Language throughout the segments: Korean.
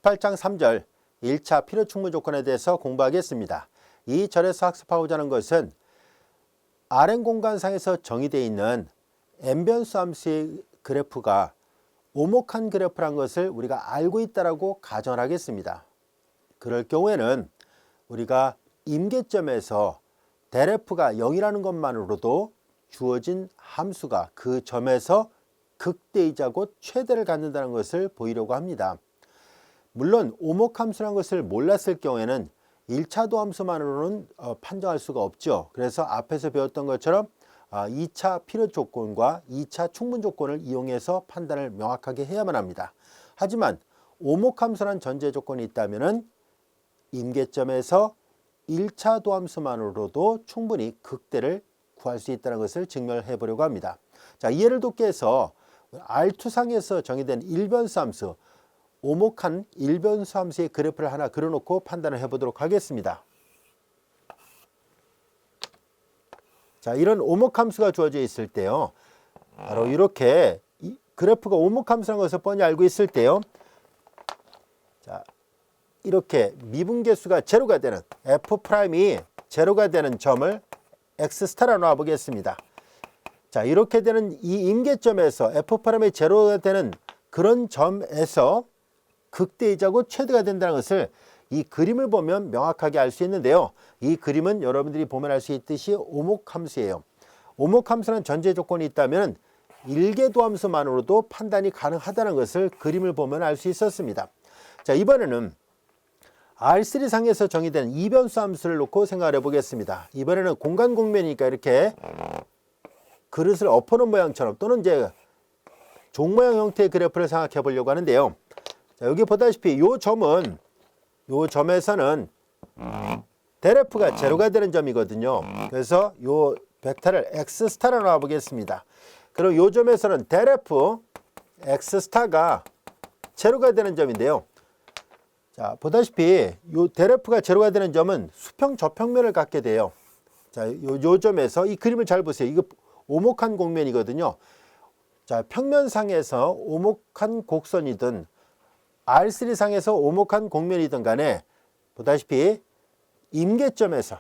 18장 3절 1차 필요 충분 조건에 대해서 공부하겠습니다. 이 절에서 학습하고자 하는 것은 Rn 공간상에서 정의되어 있는 n변수 함수의 그래프가 오목한 그래프란 것을 우리가 알고 있다라고 가정을 하겠습니다. 그럴 경우에는 우리가 임계점에서 델f가 0이라는 것만으로도 주어진 함수가 그 점에서 극대이자 곧 최대를 갖는다는 것을 보이려고 합니다. 물론 오목함수라는 것을 몰랐을 경우에는 1차 도함수만으로는 판정할 수가 없죠. 그래서 앞에서 배웠던 것처럼 2차 필요 조건과 2차 충분 조건을 이용해서 판단을 명확하게 해야만 합니다. 하지만 오목함수라는 전제 조건이 있다면 임계점에서 1차 도함수만으로도 충분히 극대를 구할 수 있다는 것을 증명해 보려고 합니다. 자, 이해를 돕기 위해서 R2상에서 정의된 일변수 함수, 오목한 일변수 함수의 그래프를 하나 그려놓고 판단을 해보도록 하겠습니다. 자, 이런 오목함수가 주어져 있을 때요, 바로 이렇게 그래프가 오목함수라는 것을 뻔히 알고 있을 때요, 자, 이렇게 미분계수가 제로가 되는 F'이 제로가 되는 점을 X'라 놔 보겠습니다. 자, 이렇게 되는 이 임계점에서 F'이 제로가 되는 그런 점에서 극대이자고 최대가 된다는 것을 이 그림을 보면 명확하게 알 수 있는데요. 이 그림은 여러분들이 보면 알 수 있듯이 오목함수예요. 오목함수는 전제 조건이 있다면 일계도함수만으로도 판단이 가능하다는 것을 그림을 보면 알 수 있었습니다. 자, 이번에는 R3상에서 정의된 이변수 함수를 놓고 생각을 해보겠습니다. 이번에는 공간 공면이니까 이렇게 그릇을 엎어놓은 모양처럼 또는 이제 종 모양 형태의 그래프를 생각해 보려고 하는데요. 자, 여기 보다시피 요 점에서는 델f가 제로가 되는 점이거든요. 그래서 요 벡터를 X'라 놔 보겠습니다. 그리고 요 점에서는 델f X'가 제로가 되는 점인데요. 자, 보다시피 요 델f가 제로가 되는 점은 수평 저평면을 갖게 돼요. 자, 요 점에서 이 그림을 잘 보세요. 이거 오목한 곡면이거든요. 자, 평면상에서 오목한 곡선이든 R3상에서 오목한 곡면이든 간에 보다시피 임계점에서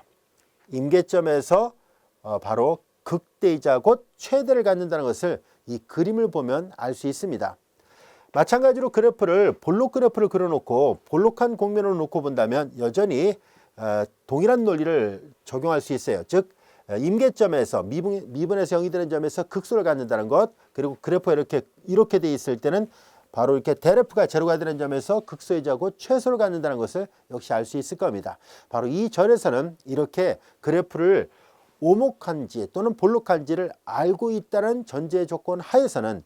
바로 극대이자 곧 최대를 갖는다는 것을 이 그림을 보면 알 수 있습니다. 마찬가지로 그래프를 볼록 그래프를 그려놓고 볼록한 곡면으로 놓고 본다면 여전히 동일한 논리를 적용할 수 있어요. 즉 임계점에서 미분에서 0이 되는 점에서 극소를 갖는다는 것, 그리고 그래프가 이렇게 돼 있을 때는 바로 이렇게 델f가 제로가 되는 점에서 극소이자 곧 최소를 갖는다는 것을 역시 알 수 있을 겁니다. 바로 이 절에서는 이렇게 그래프를 오목한지 또는 볼록한지를 알고 있다는 전제 조건 하에서는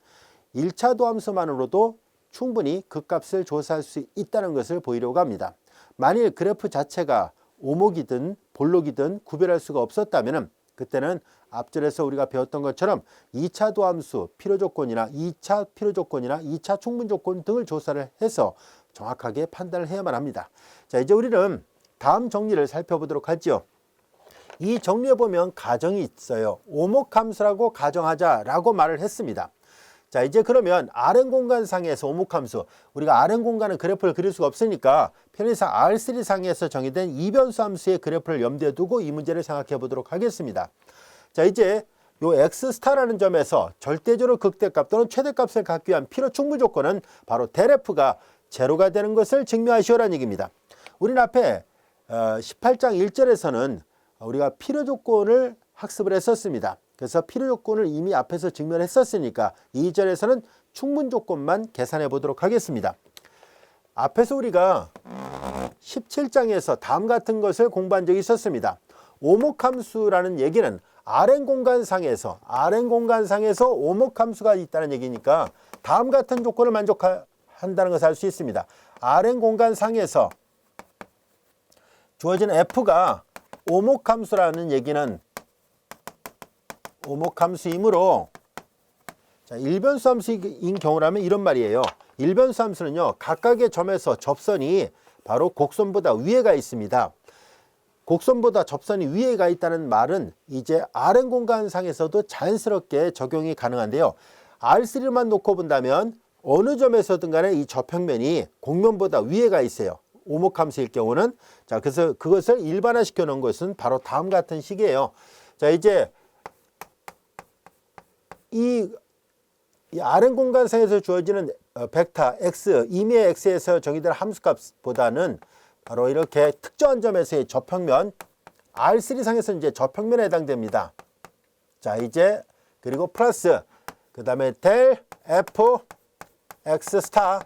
1차 도함수만으로도 충분히 극값을 조사할 수 있다는 것을 보이려고 합니다. 만일 그래프 자체가 오목이든 볼록이든 구별할 수가 없었다면 그때는 앞절에서 우리가 배웠던 것처럼 2차 도함수 필요조건이나 2차 필요조건이나 2차 충분조건 등을 조사를 해서 정확하게 판단을 해야만 합니다. 자, 이제 우리는 다음 정리를 살펴보도록 하죠. 이 정리에 보면 가정이 있어요. 오목함수라고 가정하자라고 말을 했습니다. 자, 이제 그러면 Rn 공간상에서 오목함수, 우리가 Rn 공간은 그래프를 그릴 수가 없으니까 편의상 R3상에서 정의된 이변수 함수의 그래프를 염두에 두고 이 문제를 생각해 보도록 하겠습니다. 자, 이제 요 X'라는 점에서 절대적으로 극대값 또는 최대값을 갖기 위한 필요 충분 조건은 바로 델f가 제로가 되는 것을 증명하시오라는 얘기입니다. 우리는 앞에 18장 1절에서는 우리가 필요 조건을 학습을 했었습니다. 그래서 필요 조건을 이미 앞에서 증명했었으니까 2절에서는 충분 조건만 계산해 보도록 하겠습니다. 앞에서 우리가 17장에서 다음 같은 것을 공부한 적이 있었습니다. 오목함수라는 얘기는 Rn 공간상에서 오목함수가 있다는 얘기니까 다음 같은 조건을 만족한다는 것을 알 수 있습니다. Rn 공간상에서 주어진 F가 오목함수라는 얘기는 오목함수이므로, 자, 일변수 함수인 경우라면 이런 말이에요. 일변수 함수는요, 각각의 점에서 접선이 바로 곡선보다 위에가 있습니다. 곡선보다 접선이 위에가 있다는 말은 이제 Rn 공간상에서도 자연스럽게 적용이 가능한데요. R3만 놓고 본다면 어느 점에서든 간에 이 저평면이 곡면보다 위에가 있어요. 오목함수일 경우는. 자, 그래서 그것을 일반화시켜 놓은 것은 바로 다음 같은 식이에요. 자, 이제 이 Rn 공간상에서 주어지는 벡터 x, 임의의 x에서 정의된 함수값보다는 바로 이렇게 특정한 점에서의 저평면 R3상에서 이제 저평면에 해당됩니다. 자, 이제 그리고 플러스 그 다음에 델 F X 스타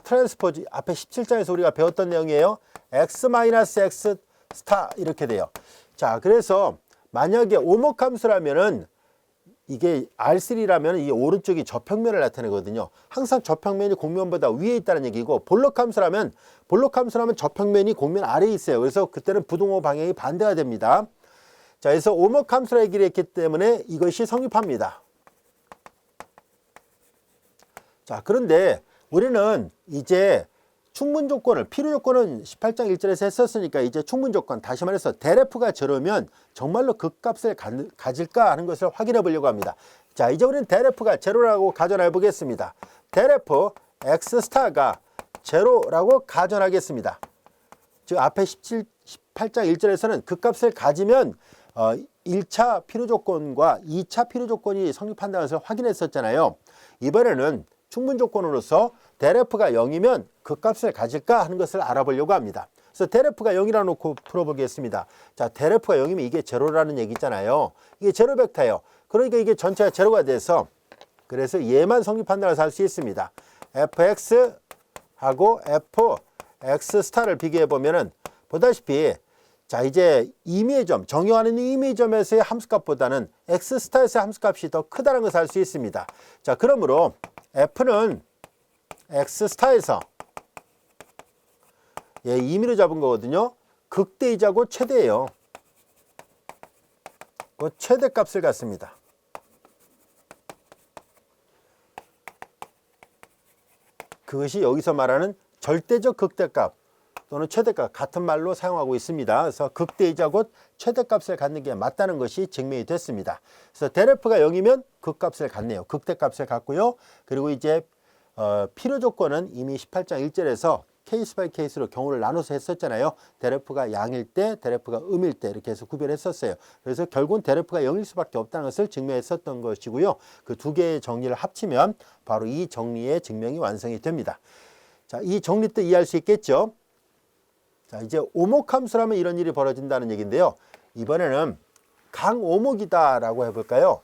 트랜스포즈 앞에 17장에서 우리가 배웠던 내용이에요. X 마이너스 X 스타 이렇게 돼요. 자, 그래서 만약에 오목함수라면은 이게 R3라면 이 오른쪽이 저평면을 나타내거든요. 항상 저평면이 곡면보다 위에 있다는 얘기고 볼록함수라면 저평면이 곡면 아래에 있어요. 그래서 그때는 부등호 방향이 반대가 됩니다. 자, 그래서 오목함수라 얘기를 했기 때문에 이것이 성립합니다. 자, 그런데 우리는 이제 충분 조건을, 필요 조건은 18장 1절에서 했었으니까 이제 충분 조건, 다시 말해서 델 F가 제로면 정말로 극값을 가질까 하는 것을 확인해 보려고 합니다. 자, 이제 우리는 델 F가 제로라고 가정해 보겠습니다. 델 F X 스타가 제로라고 가정하겠습니다. 즉 앞에 18장 1절에서는 극값을 가지면 1차 필요 조건과 2차 필요 조건이 성립한다는 것을 확인했었잖아요. 이번에는 충분 조건으로서 델 F가 0이면 극값을 가질까 하는 것을 알아보려고 합니다. 그래서 델 F가 0이라 놓고 풀어보겠습니다. 자, 델 F가 0이면 이게 제로라는 얘기잖아요. 이게 제로 벡터예요. 그러니까 이게 전체가 제로가 돼서 그래서 얘만 성립한다고 해서 할 수 있습니다. fx하고 fx 스타를 비교해 보면은 보다시피 자, 이제 임의의 점, 정의하는 임의의 점에서의 함수값보다는 x 스타에서의 함수값이 더 크다는 것을 알 수 있습니다. 자, 그러므로 f는 x 스타에서 임의로 잡은 거거든요. 극대이자고 최대예요. 그 최대값을 갖습니다. 그것이 여기서 말하는 절대적 극대값 또는 최대값 같은 말로 사용하고 있습니다. 그래서 극대이자 곧 최대값을 갖는 게 맞다는 것이 증명이 됐습니다. 그래서 델 F가 0이면 극값을 갖네요. 극대값을 갖고요. 그리고 이제 필요 조건은 이미 18장 1절에서 케이스 바이 케이스로 경우를 나눠서 했었잖아요. 델 F가 양일 때, 델 F가 음일 때 이렇게 해서 구별했었어요. 그래서 결국은 델 F가 0일 수밖에 없다는 것을 증명했었던 것이고요. 그 두 개의 정리를 합치면 바로 이 정리의 증명이 완성이 됩니다. 자, 이 정리 뜻 이해할 수 있겠죠? 자, 이제 오목함수라면 이런 일이 벌어진다는 얘기인데요. 이번에는 강오목이다라고 해볼까요?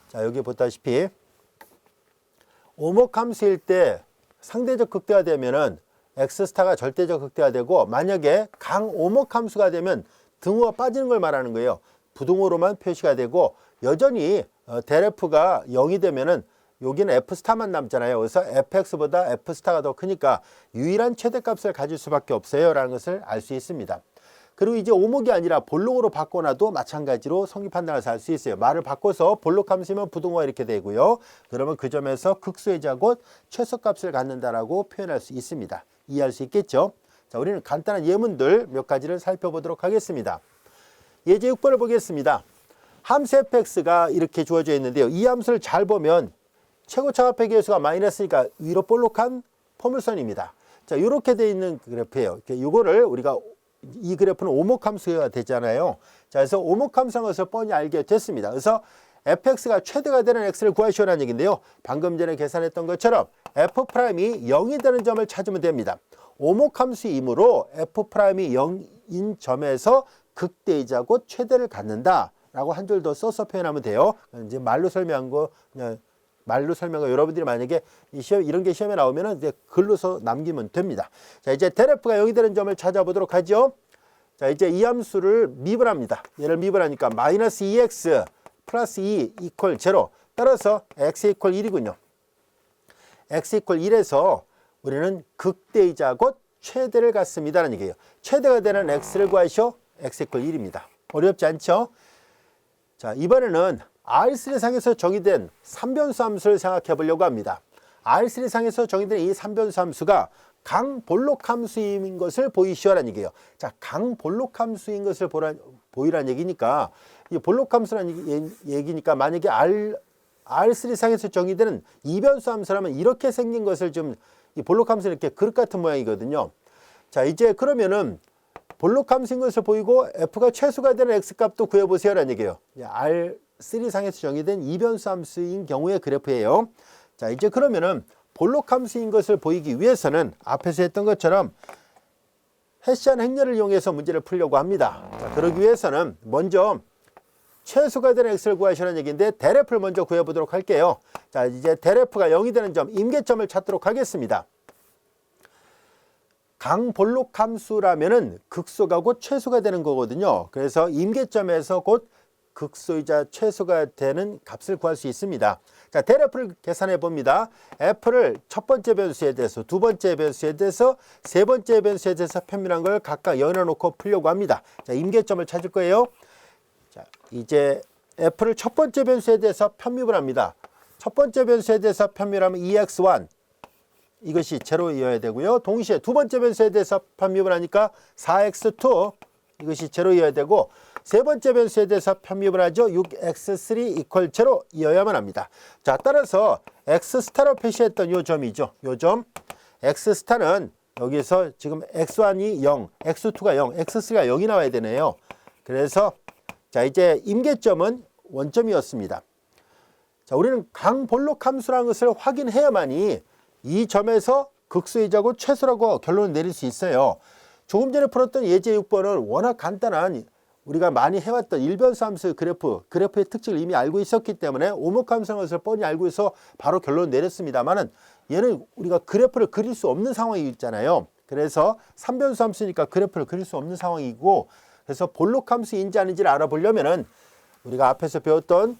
자, 여기 보다시피 오목함수일 때 상대적 극대화 되면은 X스타가 절대적 극대화 되고 만약에 강오목함수가 되면 등호가 빠지는 걸 말하는 거예요. 부등호로만 표시가 되고 여전히 델 F가 0이 되면은 여기는 F스타만 남잖아요. 그래서 fx보다 F스타가 더 크니까 유일한 최대값을 가질 수밖에 없어요 라는 것을 알 수 있습니다. 그리고 이제 오목이 아니라 볼록으로 바꿔놔도 마찬가지로 성립한다는 것을 알 수 있어요. 말을 바꿔서 볼록함수면 부등호가 이렇게 되고요. 그러면 그 점에서 극소이자 곧 최소값을 갖는다라고 표현할 수 있습니다. 이해할 수 있겠죠? 자, 우리는 간단한 예문들 몇 가지를 살펴보도록 하겠습니다. 예제 6번을 보겠습니다. 함수 fx가 이렇게 주어져 있는데요. 이 함수를 잘 보면 최고차합의 계수가 마이너스니까 위로 볼록한 포물선입니다. 자, 이렇게 되어 있는 그래프예요. 이거를 우리가 이 그래프는 오목함수가 되잖아요. 자, 그래서 오목함수인 것을 뻔히 알게 됐습니다. 그래서 fx가 최대가 되는 x를 구하시오라는 얘기인데요. 방금 전에 계산했던 것처럼 f'이 0이 되는 점을 찾으면 됩니다. 오목함수이므로 f'이 0인 점에서 극대이자 곧 최대를 갖는다 라고 한 줄 더 써서 표현하면 돼요. 이제 말로 설명한 거 그냥 말로 설명을 여러분들이 만약에 이런 게 시험에 나오면 이제 글로서 남기면 됩니다. 자, 이제 델 F가 0이 되는 점을 찾아보도록 하죠. 자, 이제 이 함수를 미분합니다. 얘를 미분하니까 마이너스 2x 플러스 2 이퀄 0. 따라서 x 이퀄 1이군요. x 이퀄 1에서 우리는 극대이자 곧 최대를 갖습니다라는 얘기예요. 최대가 되는 x를 구하시오. x 이퀄 1입니다. 어렵지 않죠? 자, 이번에는 R3상에서 정의된 3변수 함수를 생각해 보려고 합니다. R3상에서 정의된 이 3변수 함수가 강볼록 함수인 것을 보이시오라는 얘기예요. 자, 강볼록 함수인 것을 보이라는 얘기니까 이 볼록 함수라는 얘기니까 만약에 R3상에서 정의되는 이변수 함수라면 이렇게 생긴 것을 좀 이 볼록 함수는 이렇게 그릇 같은 모양이거든요. 자, 이제 그러면은 볼록 함수인 것을 보이고 f가 최소가 되는 x값도 구해보세요라는 얘기예요. R3상에서 정의된 이변수 함수인 경우의 그래프예요. 자, 이제 그러면은 볼록 함수인 것을 보이기 위해서는 앞에서 했던 것처럼 헤시안 행렬을 이용해서 문제를 풀려고 합니다. 자, 그러기 위해서는 먼저 최소가 되는 x를 구하시라는 얘기인데 대레프를 먼저 구해보도록 할게요. 자, 이제 대레프가 0이 되는 점, 임계점을 찾도록 하겠습니다. 강볼록 함수라면은 극소가 곧 최소가 되는 거거든요. 그래서 임계점에서 곧 극소이자 최소가 되는 값을 구할 수 있습니다. 자, 대레프를 계산해 봅니다. f를 첫 번째 변수에 대해서, 두 번째 변수에 대해서, 세 번째 변수에 대해서 편밀한 걸 각각 열어 놓고 풀려고 합니다. 자, 임계점을 찾을 거예요. 자, 이제 f를 첫 번째 변수에 대해서 편미분 합니다. 첫 번째 변수에 대해서 편밀하면 2x1 이것이 제로이어야 되고요. 동시에 두 번째 변수에 대해서 편미분 하니까 4x2 이것이 제로이어야 되고, 세 번째 변수에 대해서 편미분 하죠. 6x3 이퀄 제로이어야만 합니다. 자, 따라서 x스타로 표시했던 요 점이죠. 요 점 x스타는 여기서 지금 x1이 0, x2가 0, x3가 0이 나와야 되네요. 그래서 자, 이제 임계점은 원점이었습니다. 자, 우리는 강볼록 함수라는 것을 확인해야만이 이 점에서 극소이자고 최소라고 결론을 내릴 수 있어요. 조금 전에 풀었던 예제 6번은 워낙 간단한 우리가 많이 해왔던 일변수 함수 그래프의 특징을 이미 알고 있었기 때문에 오목함수라는 것을 뻔히 알고 있어 바로 결론을 내렸습니다만은 얘는 우리가 그래프를 그릴 수 없는 상황이 있잖아요. 그래서 3변수 함수니까 그래프를 그릴 수 없는 상황이고, 그래서 볼록 함수인지 아닌지를 알아보려면은 우리가 앞에서 배웠던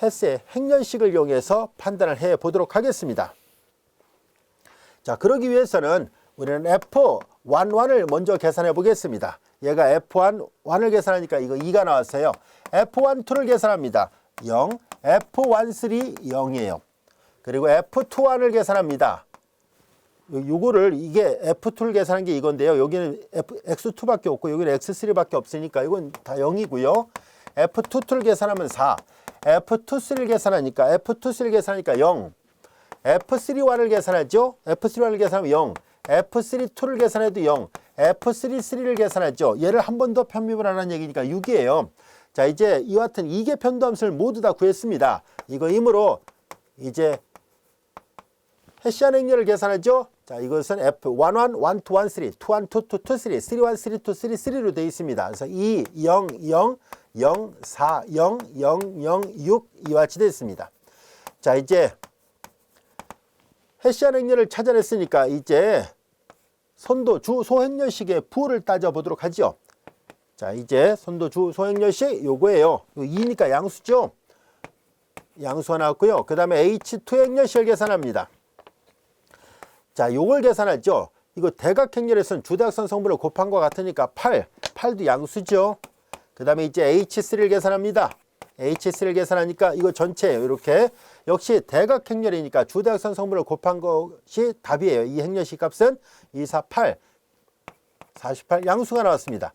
헤스의 행렬식을 이용해서 판단을 해 보도록 하겠습니다. 자, 그러기 위해서는 우리는 F11을 먼저 계산해 보겠습니다. 얘가 F11을 계산하니까 이거 2가 나왔어요. F12를 계산합니다. 0, F13 0이에요. 그리고 F21을 계산합니다. 요거를 이게 F2를 계산한 게 이건데요. 여기는 X2밖에 없고 여기는 X3밖에 없으니까 이건 다 0이고요. F22를 계산하면 4, F23를 계산하니까 0, F31을 계산하죠. F31을 계산하면 0, F32를 계산해도 0, F33를 계산하죠. 얘를 한 번 더 편미분 하라는 얘기니까 6이에요. 자, 이제 이와 같은 이계 편도함수를 모두 다 구했습니다. 이거이므로 이제 헤시안 행렬을 계산하죠. 자, 이것은 F11, 1, 2, 1, 3, 2, 1, 2, 2, 2, 3, 3, 1, 3, 2, 3, 3로 되어 있습니다. 그래서 2, 0, 0, 0, 4, 0, 0, 0, 6 이와 같이 되어 있습니다. 자, 이제 헤시안 행렬을 찾아냈으니까 이제 선도 주 소행렬식의 부호를 따져보도록 하죠. 자, 이제 선도 주 소행렬식 요거예요. 2니까 양수죠. 양수가 나왔고요. 그 다음에 H2 행렬식을 계산합니다. 자, 요걸 계산하죠. 이거 대각 행렬에서는 주대각선 성분을 곱한 것 같으니까 8도 양수죠. 그 다음에 이제 H3를 계산합니다. H3를 계산하니까 이거 전체예요. 이렇게 역시 대각 행렬이니까 주대각선 성분을 곱한 것이 답이에요. 이 행렬식 값은 2, 4, 8, 48 양수가 나왔습니다.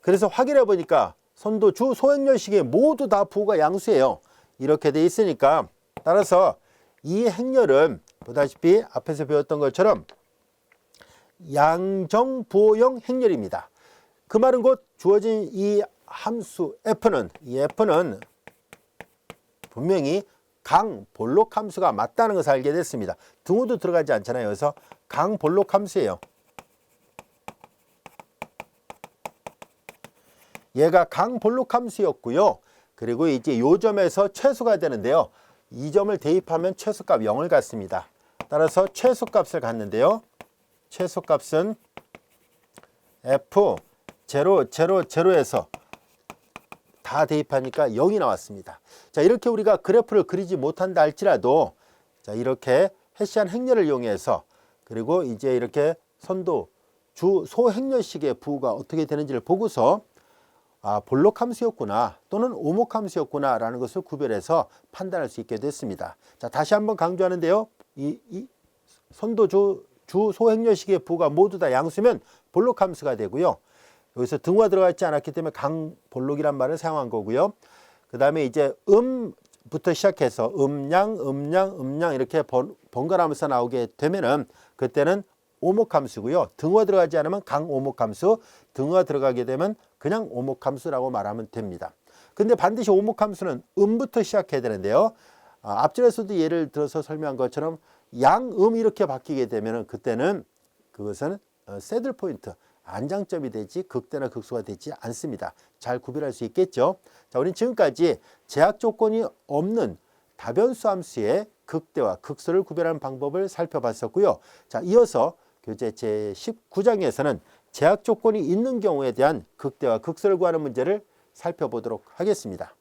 그래서 확인해 보니까 선도 주 소행렬식이 모두 다 부호가 양수예요. 이렇게 돼 있으니까 따라서 이 행렬은 보다시피 앞에서 배웠던 것처럼 양정부호형 행렬입니다. 그 말은 곧 주어진 이 함수 F는 분명히 강볼록 함수가 맞다는 것을 알게 됐습니다. 등호도 들어가지 않잖아요. 그래서 강볼록 함수예요. 얘가 강볼록 함수였고요. 그리고 이제 요 점에서 최소가 되는데요. 이 점을 대입하면 최소값 0을 갖습니다. 따라서 최소값을 갖는데요. 최소값은 F000에서 다 대입하니까 0이 나왔습니다. 자, 이렇게 우리가 그래프를 그리지 못한다 할지라도 자, 이렇게 헤시안 행렬을 이용해서 그리고 이제 이렇게 선도 주 소행렬식의 부호가 어떻게 되는지를 보고서 볼록 함수였구나 또는 오목 함수였구나 라는 것을 구별해서 판단할 수 있게 됐습니다. 자, 다시 한번 강조하는데요. 이 선도 주 소행렬식의 부호가 모두 다 양수면 볼록 함수가 되고요. 여기서 등호가 들어가 있지 않았기 때문에 강볼록이란 말을 사용한 거고요. 그 다음에 이제 부터 시작해서 음양 이렇게 번갈아가면서 나오게 되면은 그때는 오목함수고요. 등호 들어가지 않으면 강오목함수, 등호가 들어가게 되면 그냥 오목함수라고 말하면 됩니다. 근데 반드시 오목함수는 음부터 시작해야 되는데요. 앞줄에서도 예를 들어서 설명한 것처럼 양음 이렇게 바뀌게 되면은 그때는 그것은 새들 포인트, 안장점이 되지 극대나 극소가 되지 않습니다. 잘 구별할 수 있겠죠. 자, 우리는 지금까지 제약 조건이 없는 다변수 함수의 극대와 극소를 구별하는 방법을 살펴봤었고요. 자, 이어서 교재 제19장에서는 제약 조건이 있는 경우에 대한 극대와 극소를 구하는 문제를 살펴보도록 하겠습니다.